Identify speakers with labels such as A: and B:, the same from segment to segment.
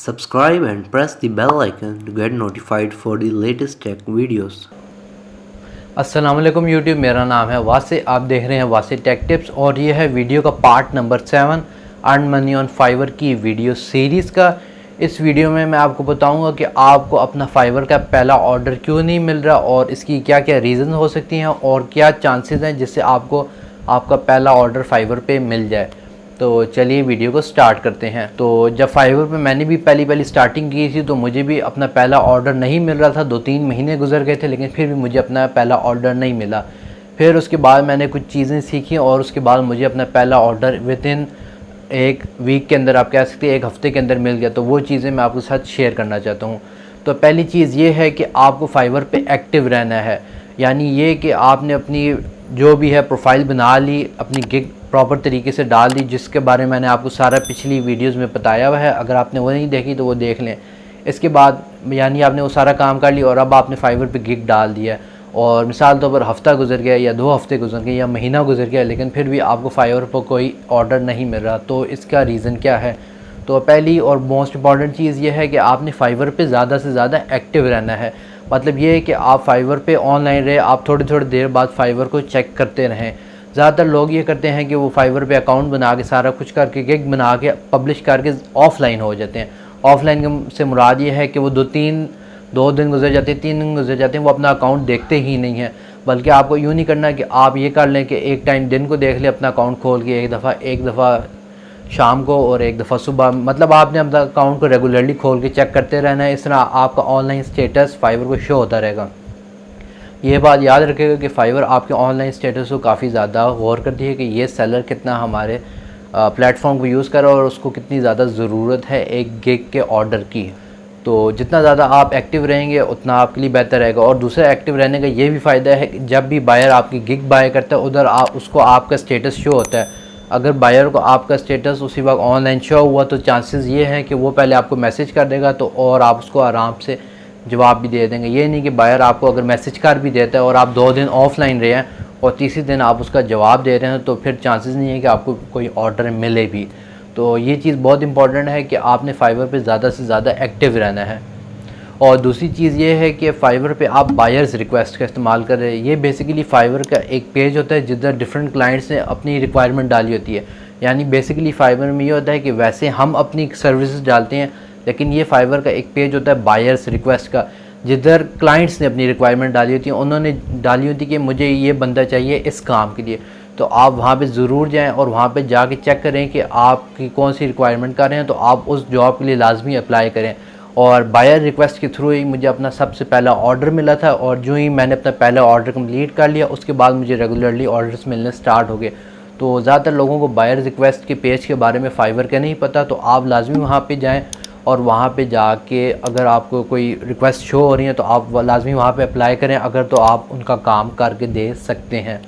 A: Subscribe and press the bell icon to get notified for the latest tech videos.
B: अस्सलाम वालेकुम YouTube, मेरा नाम है वासे। आप देख रहे हैं वासे टेक टिप्स और ये है वीडियो का part number 7 earn money on Fiverr की वीडियो सीरीज़ का। इस वीडियो में मैं आपको बताऊंगा कि आपको अपना फाइवर का पहला ऑर्डर क्यों नहीं मिल रहा और इसकी क्या क्या रीज़न हो सकती हैं और क्या चांसेस हैं जिससे आपको आपका पहला ऑर्डर फाइवर पे मिल जाए। तो चलिए वीडियो को स्टार्ट करते हैं। तो जब फाइवर पे मैंने भी पहली स्टार्टिंग की थी तो मुझे भी अपना पहला ऑर्डर नहीं मिल रहा था। 2-3 महीने गुजर गए थे लेकिन फिर भी मुझे अपना पहला ऑर्डर नहीं मिला। फिर उसके बाद मैंने कुछ चीज़ें सीखी और उसके बाद मुझे अपना पहला ऑर्डर विदिन एक वीक के अंदर, आप कह सकते हैं एक हफ़्ते के अंदर मिल गया। तो वो चीज़ें मैं आपके साथ शेयर करना चाहता हूँ। तो पहली चीज़ ये है कि आपको फाइवर पे एक्टिव रहना है, यानी ये कि आपने अपनी जो भी है प्रोफाइल बना ली, अपनी गिग प्रॉपर तरीके से डाल दी, जिसके बारे में मैंने आपको सारा पिछली वीडियोस में बताया हुआ है। अगर आपने वो नहीं देखी तो वो देख लें। इसके बाद यानी आपने वो सारा काम कर लिया और अब आपने फाइवर पे गिग डाल दिया और मिसाल तौर पर हफ़्ता गुजर गया या 2 हफ़्ते गुजर गए या महीना गुजर गया लेकिन फिर भी आपको फाइवर पर कोई ऑर्डर नहीं मिल रहा। तो इसका रीज़न क्या है? तो पहली और मोस्ट इम्पॉर्टेंट चीज़ ये है कि आपने फाइवर पे ज़्यादा से ज़्यादा एक्टिव रहना है। मतलब ये है कि आप फाइवर पे ऑनलाइन रहे, आप थोड़ी देर बाद फाइवर को चेक करते रहें। ज़्यादातर लोग ये करते हैं कि वो फाइवर पे अकाउंट बना के सारा कुछ करके गिग बना के पब्लिश करके ऑफ़लाइन हो जाते हैं। ऑफ़लाइन से मुराद ये है कि वो 2 दिन गुजर जाते हैं, 3 दिन गुजर जाते हैं, वो अपना अकाउंट देखते ही नहीं हैं। बल्कि आपको यूँ नहीं करना कि आप ये कर लें कि एक टाइम दिन को देख लें अपना अकाउंट खोल के, एक दफ़ा शाम को और एक दफ़ा सुबह। मतलब आपने अपना अकाउंट को रेगुलरली खोल के चेक करते रहना है। इस तरह आपका ऑनलाइन स्टेटस फाइवर को शो होता रहेगा। ये बात याद रखिएगा कि फाइवर आपके ऑनलाइन स्टेटस को काफ़ी ज़्यादा गौर करती है कि ये सेलर कितना हमारे प्लेटफॉर्म को यूज़ कर रहा है और उसको कितनी ज़्यादा ज़रूरत है एक गिग के ऑर्डर की। तो जितना ज़्यादा आप एक्टिव रहेंगे उतना आपके लिए बेहतर रहेगा। और दूसरा एक्टिव रहने का ये भी फ़ायदा है कि जब भी बायर आपकी गिग बाय करता है उधर उसको आपका स्टेटस शो होता है। अगर बायर को आपका स्टेटस उसी वक्त ऑनलाइन शो हुआ तो चांसेस ये हैं कि वो पहले आपको मैसेज कर देगा तो और आप उसको आराम से जवाब भी दे देंगे। ये नहीं कि बायर आपको अगर मैसेज कर भी देता है और आप 2 दिन ऑफलाइन रहे हैं और तीसरे दिन आप उसका जवाब दे रहे हैं तो फिर चांसेस नहीं है कि आपको कोई ऑर्डर मिले भी। तो ये चीज़ बहुत इंपॉर्टेंट है कि आपने फाइवर पे ज़्यादा से ज़्यादा एक्टिव रहना है। और दूसरी चीज़ ये है कि फाइवर पे आप बायर्स रिक्वेस्ट का इस्तेमाल कर रहे हैं। ये बेसिकली फाइवर का एक पेज होता है जिधर डिफरेंट क्लाइंट्स ने अपनी रिक्वायरमेंट डाली होती है। यानी बेसिकली फाइवर में ये होता है कि वैसे हम अपनी सर्विसेज डालते हैं लेकिन ये फाइवर का एक पेज होता है बायर्स रिक्वेस्ट का, जिधर क्लाइंट्स ने अपनी रिक्वायरमेंट डाली होती है। उन्होंने डाली होती है कि मुझे ये बंदा चाहिए इस काम के लिए। तो आप वहाँ पे ज़रूर जाएं और वहाँ पे जाके चेक करें कि आपकी कौन सी रिक्वायरमेंट कर रहे हैं तो आप उस जॉब के लिए लाजमी अप्लाई करें। और बायर रिक्वेस्ट के थ्रू ही मुझे अपना सबसे पहला ऑर्डर मिला था और जो ही मैंने अपना पहला ऑर्डर कंप्लीट कर लिया उसके बाद मुझे रेगुलरली ऑर्डर्स मिलने स्टार्ट हो गए। तो ज़्यादातर लोगों को बायर रिक्वेस्ट के पेज के बारे में फाइवर का नहीं पता, तो आप लाजमी वहाँ पे जाएं और वहाँ पे जाके अगर आपको कोई रिक्वेस्ट शो हो रही है तो आप लाजमी वहाँ पे अप्लाई करें। अगर तो आप उनका काम करके दे सकते हैं।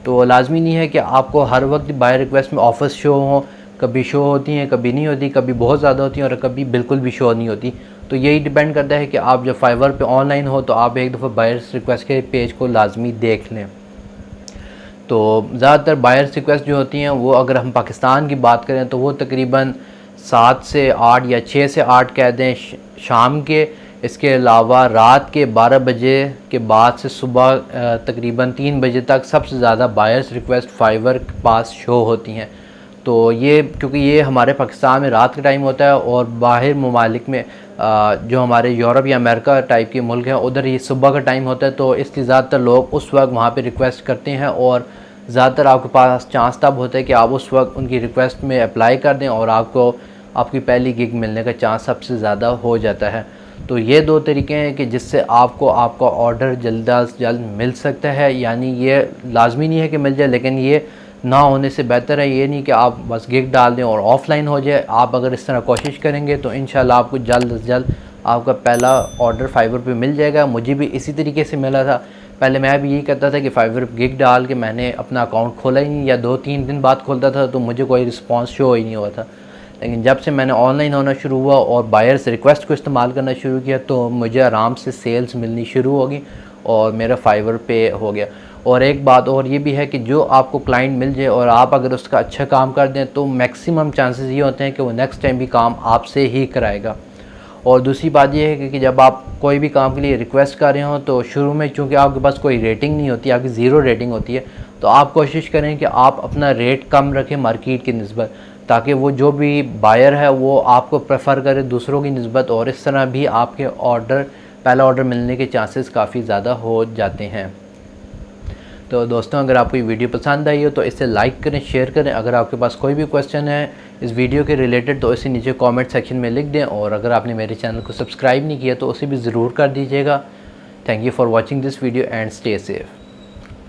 B: तो लाजमी नहीं है कि आपको हर वक्त बायर रिक्वेस्ट में ऑफर्स शो हों। कभी शो होती हैं, कभी नहीं होती, कभी बहुत ज़्यादा होती हैं और कभी बिल्कुल भी शो नहीं होती। तो यही डिपेंड करता है कि आप जब फाइवर पे ऑनलाइन हो तो आप एक दफ़ा बायर्स रिक्वेस्ट के पेज को लाजमी देख लें। तो ज़्यादातर बायर्स रिक्वेस्ट जो होती हैं वो अगर हम पाकिस्तान की बात करें तो वो तकरीबन 7 से 8 या 6 से 8 कह दें शाम के। इसके अलावा रात के 12 बजे के बाद से सुबह तकरीबन 3 बजे तक सबसे ज़्यादा बायर्स रिक्वेस्ट फाइवर के पास शो होती हैं। तो ये क्योंकि ये हमारे पाकिस्तान में रात का टाइम होता है और बाहर ममालिक में जो हमारे यूरोप या अमेरिका टाइप के मुल्क हैं उधर ये सुबह का टाइम होता है। तो इसलिए ज़्यादातर लोग उस वक्त वहाँ पे रिक्वेस्ट करते हैं और ज़्यादातर आपके पास चांस तब होता है कि आप उस वक्त उनकी रिक्वेस्ट में अप्लाई कर दें और आपको आपकी पहली गिग मिलने का चांस सबसे ज़्यादा हो जाता है। तो ये 2 तरीके हैं कि जिससे आपको आपका ऑर्डर जल्द से जल्द मिल सकता है। यानी ये लाजमी नहीं है कि मिल जाए लेकिन ये ना होने से बेहतर है। ये नहीं कि आप बस गिग डाल दें और ऑफ़लाइन हो जाए। आप अगर इस तरह कोशिश करेंगे तो इंशाल्लाह आपको जल्द से जल्द आपका पहला ऑर्डर फाइवर पे मिल जाएगा। मुझे भी इसी तरीके से मिला था। पहले मैं भी यही करता था कि फाइवर पे गिग डाल के मैंने अपना अकाउंट खोला ही नहीं या 2-3 दिन बाद खोलता था तो मुझे कोई रिस्पॉन्स शो ही नहीं हुआ था। लेकिन जब से मैंने ऑनलाइन होना शुरू हुआ और बायर्स रिक्वेस्ट को इस्तेमाल करना शुरू किया तो मुझे आराम से सेल्स मिलनी शुरू होगी और मेरा फाइवर पे हो गया। और एक बात और ये भी है कि जो आपको क्लाइंट मिल जाए और आप अगर उसका अच्छा काम कर दें तो मैक्सिमम चांसेस ये होते हैं कि वो नेक्स्ट टाइम भी काम आपसे ही कराएगा। और दूसरी बात ये है कि जब आप कोई भी काम के लिए रिक्वेस्ट कर रहे हो तो शुरू में चूँकि आपके पास कोई रेटिंग नहीं होती, आपकी ज़ीरो रेटिंग होती है, तो आप कोशिश करें कि आप अपना रेट कम रखें मार्केट की निस्बत, ताकि वो जो भी बायर है वो आपको प्रेफर करे दूसरों की निस्बत, और इस तरह भी आपके पहला ऑर्डर मिलने के चांसेस काफ़ी ज़्यादा हो जाते हैं। तो दोस्तों, अगर आपको ये वीडियो पसंद आई हो तो इसे लाइक करें, शेयर करें। अगर आपके पास कोई भी क्वेश्चन है इस वीडियो के रिलेटेड तो इसे नीचे कमेंट सेक्शन में लिख दें, और अगर आपने मेरे चैनल को सब्सक्राइब नहीं किया तो उसे भी ज़रूर कर दीजिएगा। Thank you for watching this video and stay safe.